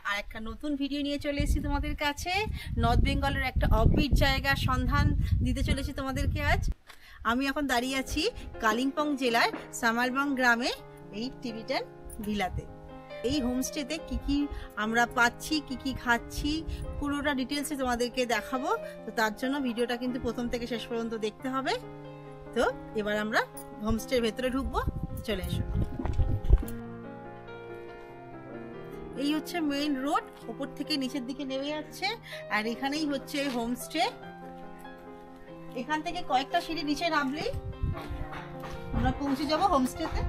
আর একটা নতুন ভিডিও নিয়ে চলে এসেছি তোমাদের কাছে। নর্থ বেঙ্গলের একটা অফবিট জায়গার সন্ধান দিতে চলেছি তোমাদেরকে আজ। আমি এখন দাঁড়িয়ে আছি কালিম্পং জেলার সামালবং গ্রামে এই টিবিটান ভিলাতে। এই হোমস্টেতে কি কি আমরা পাচ্ছি, কি কি খাচ্ছি, পুরোটা ডিটেলসে তোমাদেরকে দেখাবো। তো তার জন্য ভিডিওটা কিন্তু প্রথম থেকে শেষ পর্যন্ত দেখতে হবে। তো এবার আমরা হোমস্টের ভেতরে ঢুকবো, চলে এসো। এই হচ্ছে মেইন রোড, উপর থেকে নিচের দিকে নেমে যাচ্ছে, আর এখানেই হচ্ছে হোমস্টে। এখান থেকে কয়েকটা সিঁড়ি নিচে নামলেই আমরা পৌঁছে যাব হোমস্টেতে।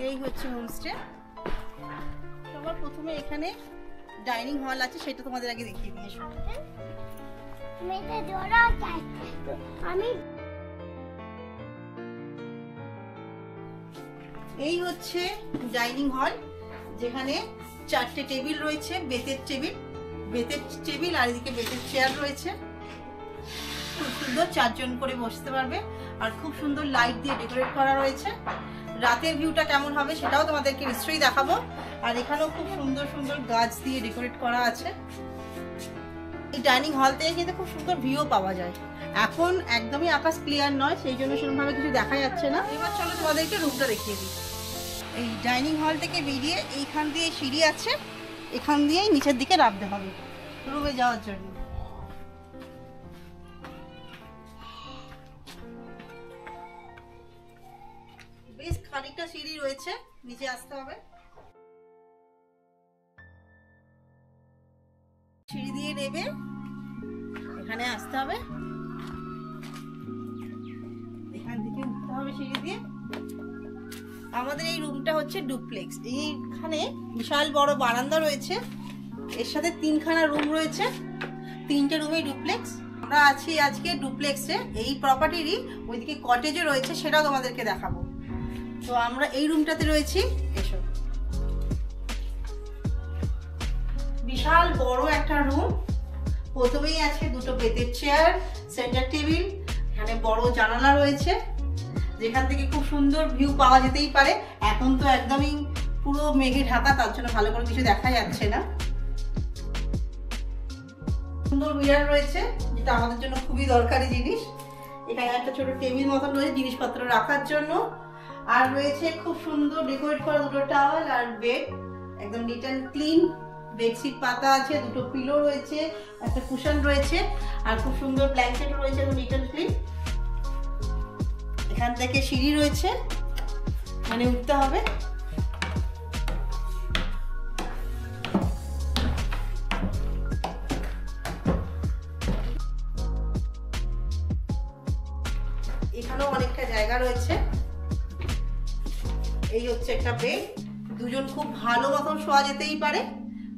এই হচ্ছে হোমস্টে। সবার প্রথমে এখানে ডাইনিং হল আছে, সেটা তোমাদের আগে দেখিয়ে দিয়েছি। এই হচ্ছে ডাইনিং হল, যেখানে 4টে টেবিল রয়েছে, বেতের টেবিল আর এদিকে বেতের চেয়ার রয়েছে। খুব সুন্দর, 4 জন করে বসতে পারবে, আর খুব সুন্দর লাইট দিয়ে ডেকোরেট করা রয়েছে। রাতের ভিউটা কেমন হবে সেটাও তোমাদেরকে নিশ্চয়ই দেখাবো। আর এখানেও খুব সুন্দর সুন্দর গাছ দিয়ে ডেকোরেট করা আছে। এই ডাইনিং হল থেকে কিন্তু খুব সুন্দর ভিউ পাওয়া যায়। এখন একদমই আকাশ ক্লিয়ার নয়, সেই জন্য সেরকমভাবে কিছু দেখা যাচ্ছে না। এবার চলো তোমাদেরকে রুমটা দেখিয়ে দিই। এই ডাইনিং হল থেকে বেরিয়ে এইখান দিয়ে সিঁড়ি আছে, এখান দিয়েই নিচের দিকে নামতে হবে রুমে যাওয়ার জন্য। বেশ খানিকটা সিঁড়ি রয়েছে, নিচে আসতে হবে। সিঁড়ি দিয়ে নেবে এখানে আসতে হবে, এখান থেকে উঠতে হবে সিঁড়ি দিয়ে। আমাদের এই রুমটা হচ্ছে ডুপ্লেক্স। এইখানে বিশাল বড় বারান্দা রয়েছে, এর সাথে 3খানা রুম রয়েছে, 3টে রুমে ডুপ্লেক্স। আমরা আছি আজকে ডুপ্লেক্সে। এই প্রপার্টিরই ওইদিকে কটেজও রয়েছে, সেটাও তোমাদেরকে দেখাবো। তো আমরা এই রুমটাতে রয়েছি, এসো। বিশাল বড় একটা রুম। প্রথমেই আছে 2টো বেতের চেয়ার, সেন্টার টেবিল, এখানে বড় জানালা রয়েছে, যেখান থেকে খুব সুন্দর ভিউ পাওয়া যেতেই পারে। এখন তো একদমই পুরো মেঘে ঢাকা, তার জন্য ভালো করে কিছু দেখা যাচ্ছে না। সুন্দর মিরর রয়েছে, যেটা আমাদের জন্য খুবই দরকারি জিনিস। এখানে একটা ছোট টেবিল মতন রয়েছে জিনিসপত্র রাখার জন্য, আর রয়েছে খুব সুন্দর ডেকোরেট করা 2টো টাওয়াল আর বেড, একদম নিট অ্যান্ড ক্লিন। বেডশিট পাতা আছে, 2টো পিলো রয়েছে, একটা কুশন রয়েছে, আর খুব সুন্দর ব্ল্যাঙ্কেট রয়েছে, নিট অ্যান্ড ক্লিন। এখান থেকে সিঁড়ি রয়েছে, মানে উঠতে হবে। এখানেও অনেকটা জায়গা রয়েছে। এই হচ্ছে একটা বেড, 2জন খুব ভালো মতন শোয়া যেতেই পারে।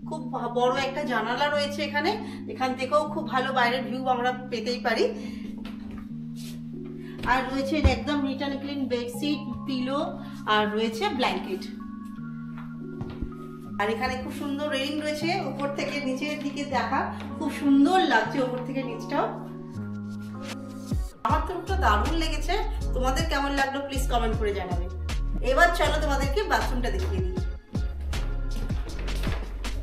খুব বড় একটা জানালা রয়েছে এখানে, এখান থেকেও খুব ভালো বাইরের ভিউ আমরা পেতেই পারি। আর রয়েছে একদম neat and clean bedsheet, pillow, আর রয়েছে ব্ল্যাঙ্কেট। আর এখানে খুব সুন্দর রেলিং রয়েছে, উপর থেকে নিচের দিকে দেখা খুব সুন্দর লাগছে, উপর থেকে নিচটাও। আমার তো রুমটা দারুণ লেগেছে, তোমাদের কেমন লাগলো প্লিজ কমেন্ট করে জানাবে। এবার চলো তোমাদেরকে বাথরুমটা দেখিয়ে দিই।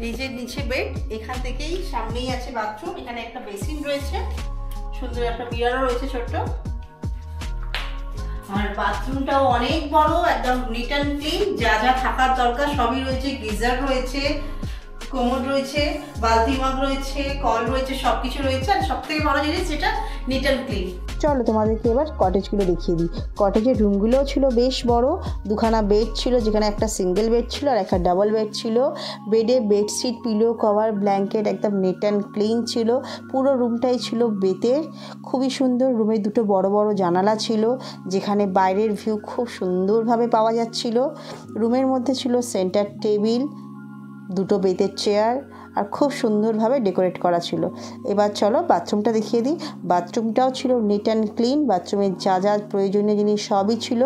এই যে নিচে বেড, এখান থেকেই সামনেই আছে বাথরুম। এখানে একটা বেসিন রয়েছে, সুন্দর একটা মিররও রয়েছে ছোট্ট। আর বাথরুমটাও অনেক বড়, একদম নিট অ্যান্ড ক্লিন, যা যা থাকার দরকার সবই রয়েছে। গিজার রয়েছে, কোমোড রয়েছে, বালতি মগ রয়েছে, কল রয়েছে, সবকিছু রয়েছে। আর সব থেকে বড় জিনিস যেটা, নিট অ্যান্ড ক্লিন। চলো তোমাদেরকে এবার কটেজগুলো দেখিয়ে দিই। কটেজের রুমগুলোও ছিল বেশ বড়, 2খানা বেড ছিল, যেখানে একটা সিঙ্গেল বেড ছিল আর একটা ডাবল বেড ছিল। বেডে বেডশিট, পিলো, কভার, ব্ল্যাঙ্কেট একদম নিট অ্যান্ড ক্লিন ছিল। পুরো রুমটাই ছিল বেতের, খুবই সুন্দর। রুমে 2টো বড় বড় জানালা ছিল, যেখানে বাইরের ভিউ খুব সুন্দরভাবে পাওয়া যাচ্ছিল। রুমের মধ্যে ছিল সেন্টার টেবিল, 2টো বেতের চেয়ার, আর খুব সুন্দরভাবে ডেকোরেট করা ছিল। এবার চলো বাথরুমটা দেখিয়ে দিই। বাথরুমটাও ছিল নিট অ্যান্ড ক্লিন, বাথরুমের যা যা প্রয়োজনীয় জিনিস সবই ছিল।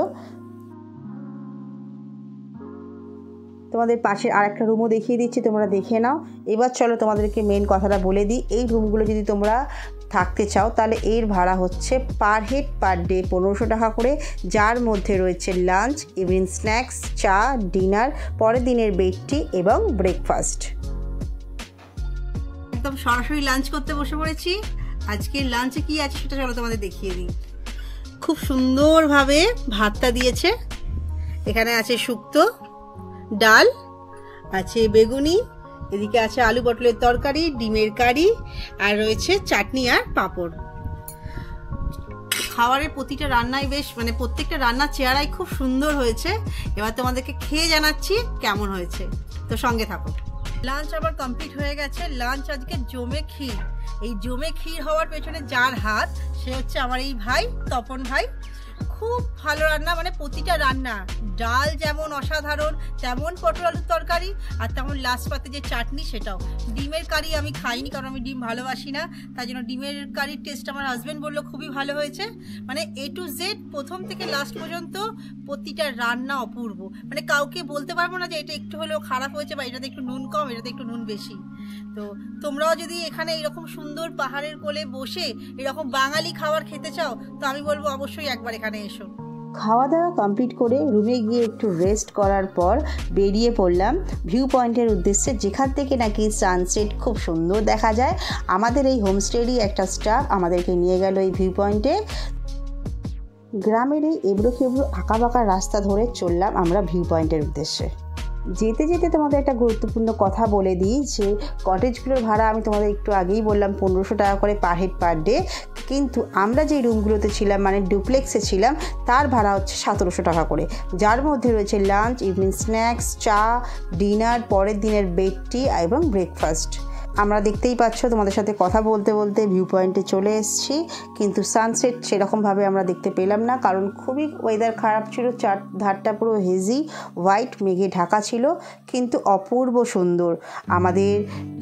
তোমাদের পাশের আরেকটা রুমও দেখিয়ে দিচ্ছি, তোমরা দেখে নাও। এবার চলো তোমাদেরকে মেন কথাটা বলে দিই। এই রুমগুলো যদি তোমরা থাকতে চাও তাহলে এর ভাড়া হচ্ছে পার হেড পার ডে 1500 টাকা করে, যার মধ্যে রয়েছে লাঞ্চ, ইভিনিং স্ন্যাক্স, চা, ডিনার, পরের দিনের বেড টি এবং ব্রেকফাস্ট। একদম সরাসরি লাঞ্চ করতে বসে পড়েছি। আজকে লাঞ্চে কি আছে সেটা চলো তোমাদের দেখিয়ে দিই। খুব সুন্দরভাবে ভাতটা দিয়েছে, এখানে আছে শুক্তো, ডাল আছে, বেগুনি, এদিকে আছে আলু পটলের তরকারি, ডিমের কারি, আর রয়েছে চাটনি আর পাঁপড়। খাবারের প্রতিটা রান্নাই বেশ মানে প্রত্যেকটা রান্নার চেহারাই খুব সুন্দর হয়েছে। এবার তোমাদেরকে খেয়ে জানাচ্ছি কেমন হয়েছে, তো সঙ্গে থাকো। লাঞ্চ আবার কমপ্লিট হয়ে গেছে। লাঞ্চ আজকে জমে ক্ষীর। এই জমে ক্ষীর হওয়ার পেছনে যার হাত সে হচ্ছে আমার এই ভাই, তপন ভাই। খুব ভালো রান্না, মানে প্রতিটা রান্না, ডাল যেমন অসাধারণ, তেমন পটল আলুর তরকারি, আর তেমন লাস্ট পাতে যে চাটনি সেটাও। ডিমের কারি আমি খাইনি কারণ আমি ডিম ভালোবাসি না, তাই জন্য ডিমের কারির টেস্ট আমার হাজব্যান্ড বললো খুবই ভালো হয়েছে। মানে এ টু জেড প্রথম থেকে লাস্ট পর্যন্ত প্রতিটা রান্না অপূর্ব। মানে কাউকে বলতে পারবো না যে এটা একটু হলেও খারাপ হয়েছে বা এটাতে একটু নুন কম, এটাতে একটু নুন বেশি। তো তোমরাও যদি এখানে এরকম সুন্দর পাহাড়ের কোলে বসে এরকম বাঙালি খাবার খেতে চাও তো আমি বলবো অবশ্যই একবার এখানে এসো। খাওয়া দাওয়া কমপ্লিট করে রুমে গিয়ে একটু রেস্ট করার পর বেরিয়ে পড়লাম ভিউ পয়েন্টের উদ্দেশ্যে, যেখান থেকে নাকি সানসেট খুব সুন্দর দেখা যায়। আমাদের এই হোমস্টেরই একটা স্টাফ আমাদেরকে নিয়ে গেল এই ভিউ পয়েন্টে। গ্রামের এই এবড়ো খেবড়ো আঁকাবাঁকা রাস্তা ধরে চললাম আমরা ভিউ পয়েন্টের উদ্দেশ্যে। যেতে যেতে তোমাদের একটা গুরুত্বপূর্ণ কথা বলে দিই যে কটেজগুলোর ভাড়া আমি তোমাদের একটু আগেই বললাম 1500 টাকা করে পার হেড পার ডে, কিন্তু আমরা যেই রুমগুলোতে ছিলাম মানে ডুপ্লেক্সে ছিলাম তার ভাড়া হচ্ছে 1700 টাকা করে, যার মধ্যে রয়েছে লাঞ্চ, ইভিনিং স্ন্যাক্স, চা, ডিনার, পরের দিনের বেড টি এবং ব্রেকফাস্ট। আমরা দেখতেই পাচ্ছ তোমাদের সাথে কথা বলতে বলতে ভিউ পয়েন্টে চলে এসেছি, কিন্তু সানসেট সেরকমভাবে আমরা দেখতে পেলাম না কারণ খুবই ওয়েদার খারাপ ছিল। ধারটা পুরো হেজি হোয়াইট মেঘে ঢাকা ছিল, কিন্তু অপূর্ব সুন্দর। আমাদের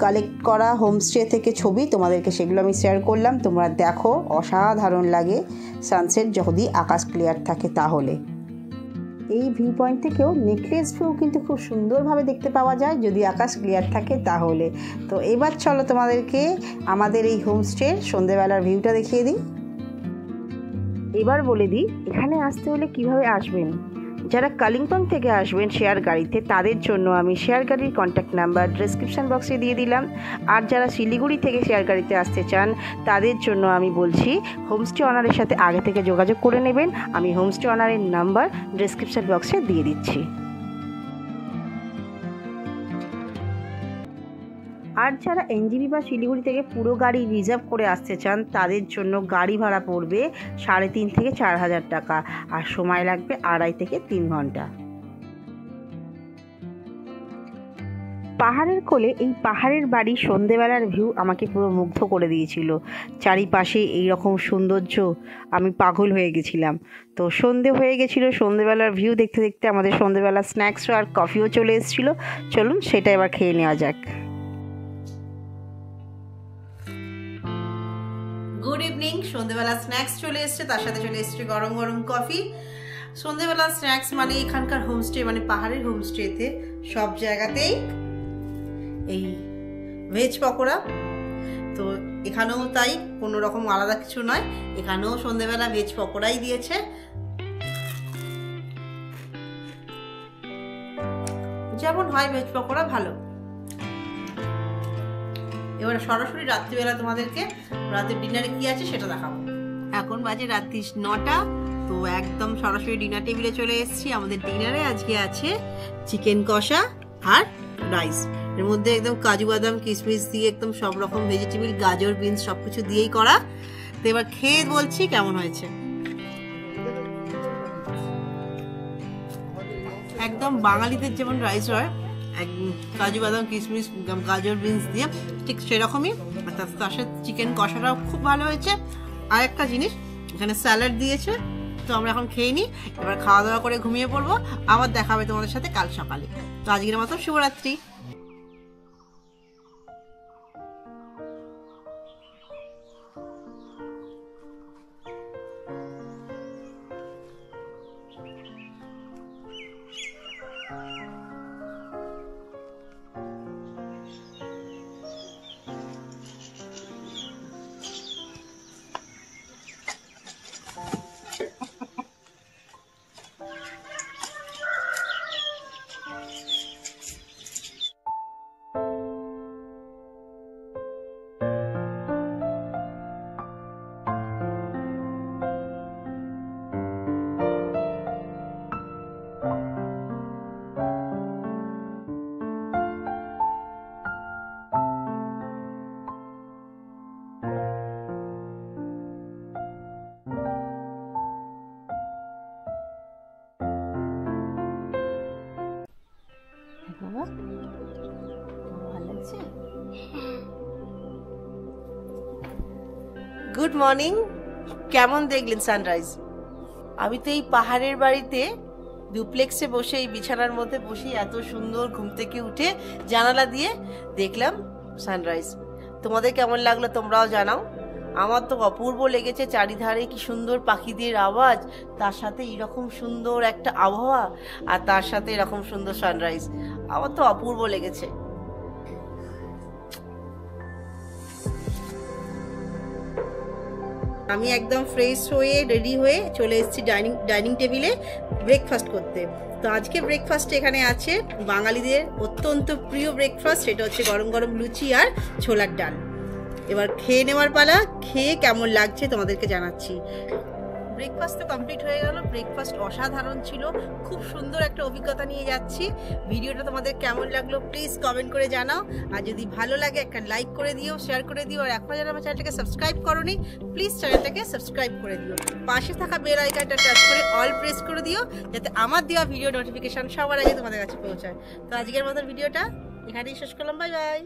কালেক্ট করা হোমস্টে থেকে ছবি তোমাদেরকে সেগুলো আমি শেয়ার করলাম, তোমরা দেখো, অসাধারণ লাগে সানসেট যদি আকাশ ক্লিয়ার থাকে তাহলে। এই ভিউ পয়েন্ট থেকেও নেকলেস ভিউ কিন্তু খুব সুন্দরভাবে দেখতে পাওয়া যায় যদি আকাশ ক্লিয়ার থাকে তাহলে। তো এবার চলো তোমাদেরকে আমাদের এই হোমস্টের সন্ধ্যেবেলার ভিউটা দেখিয়ে দিই। এবার বলে দিই এখানে আসতে হলে কিভাবে আসবেন। যারা কালিম্পং থেকে আসবেন শেয়ার গাড়িতে তাদের জন্য আমি শেয়ার গাড়ির কন্ট্যাক্ট নাম্বার ডেসক্রিপশান বক্সে দিয়ে দিলাম, আর যারা শিলিগুড়ি থেকে শেয়ার গাড়িতে আসতে চান তাদের জন্য আমি বলছি হোমস্টে অনারের সাথে আগে থেকে যোগাযোগ করে নেবেন। আমি হোমস্টে অনারের নাম্বার ডেসক্রিপশান বক্সে দিয়ে দিচ্ছি। আর যারা এনজিবি বা শিলিগুড়ি থেকে পুরো গাড়ি রিজার্ভ করে আসতে চান তাদের জন্য গাড়ি ভাড়া পড়বে 3,500 থেকে 4,000 টাকা, আর সময় লাগবে 2.5 থেকে 3 ঘন্টা। পাহাড়ের কোলে এই পাহাড়ের বাড়ির সন্ধেবেলার ভিউ আমাকে পুরো মুগ্ধ করে দিয়েছিল। চারিপাশে এই রকম সৌন্দর্য, আমি পাগল হয়ে গেছিলাম। তো সন্ধে হয়ে গেছিলো, সন্ধেবেলার ভিউ দেখতে দেখতে আমাদের সন্ধেবেলার স্ন্যাক্সও আর কফিও চলে এসেছিলো। চলুন সেটা এবার খেয়ে নেওয়া যাক। Good evening. সন্ধ্যেবেলা স্ন্যাক্স চলে এসছে, তার সাথে চলে এসছে গরম গরম কফি। সন্ধ্যেবেলা স্ন্যাক্স মানে এখানকার হোমস্টে মানে পাহাড়ের হোমস্টেতে সব জায়গাতেই এই ভেজ পকোড়া। তো এখানেও তাই, কোনো রকম আলাদা কিছু নয়, এখানেও সন্ধ্যেবেলা ভেজ পকোড়াই দিয়েছে। যেমন হয় ভেজ পকোড়া ভালো। এবার সরাসরি রাত্রিবেলা তোমাদেরকে রাতের ডিনারে কি আছে সেটা দেখাবো। এখন বাজে রাত্রি 9টা, তো একদম সরাসরি ডিনার টেবিলে চলে এসেছি। আমাদের ডিনারে আজকে আছে চিকেন কষা আর রাইস। এর মধ্যে একদম কাজু বাদাম কিশমিশ দিয়ে একদম সব রকম ভেজিটেবল, গাজর, বিনস সবকিছু দিয়েই করা। তো এবার খেয়ে বলছি কেমন হয়েছে। একদম বাঙালিদের যেমন রাইস হয়, কাজু বাদাম কিশমিশ গাজর বিনস দিয়ে ঠিক সেরকমই। তার সাথে চিকেন কষাটাও খুব ভালো হয়েছে। আর একটা জিনিস, এখানে স্যালাড দিয়েছে। তো আমরা এখন খেয়ে নিই, এবার খাওয়া দাওয়া করে ঘুমিয়ে পড়বো। আবার দেখা হবে তোমাদের সাথে কাল সকালে। তো আজকের মতো শুভরাত্রি। Good morning. কেমন দেখলেন সানরাইজ? আমি তো এই পাহাড়ের বাড়িতে ডুপ্লেক্সে বসে এই বিছানার মধ্যে বসে এত সুন্দর ঘুম থেকে উঠে জানালা দিয়ে দেখলাম সানরাইজ। তোমাদের কেমন লাগলো তোমরাও জানাও। আমার তো অপূর্ব লেগেছে, চারিধারে কি সুন্দর পাখিদের আওয়াজ, তার সাথে এরকম সুন্দর একটা আবহাওয়া, আর তার সাথে এরকম সুন্দর সানরাইজ। আমার তো অপূর্ব লেগেছে। আমি একদম ফ্রেশ হয়ে রেডি হয়ে চলে এসেছি ডাইনিং টেবিলে ব্রেকফাস্ট করতে। তো আজকে ব্রেকফাস্ট এখানে আছে বাঙালিদের অত্যন্ত প্রিয় ব্রেকফাস্ট, সেটা হচ্ছে গরম গরম লুচি আর ছোলার ডাল। এবার খেয়ে নেওয়ার পালা, খেয়ে কেমন লাগছে তোমাদেরকে জানাচ্ছি। ব্রেকফাস্ট তো কমপ্লিট হয়ে গেল। ব্রেকফাস্ট অসাধারণ ছিল, খুব সুন্দর একটা অভিজ্ঞতা নিয়ে যাচ্ছি। ভিডিওটা তোমাদের কেমন লাগলো প্লিজ কমেন্ট করে জানাও, আর যদি ভালো লাগে একটা লাইক করে দিও, শেয়ার করে দিও, আর এখনো যারা আমার চ্যানেলটাকে সাবস্ক্রাইব করোনি প্লিজ চ্যানেলটাকে সাবস্ক্রাইব করে দিও। পাশে থাকা বেল আইকনটা টাচ করে অল প্রেস করে দিও, যাতে আমার দেওয়া ভিডিও নোটিফিকেশন সবার আগে তোমাদের কাছে পৌঁছায়। তো আজকের মতো ভিডিওটা এখানেই শেষ করলাম। Bye bye.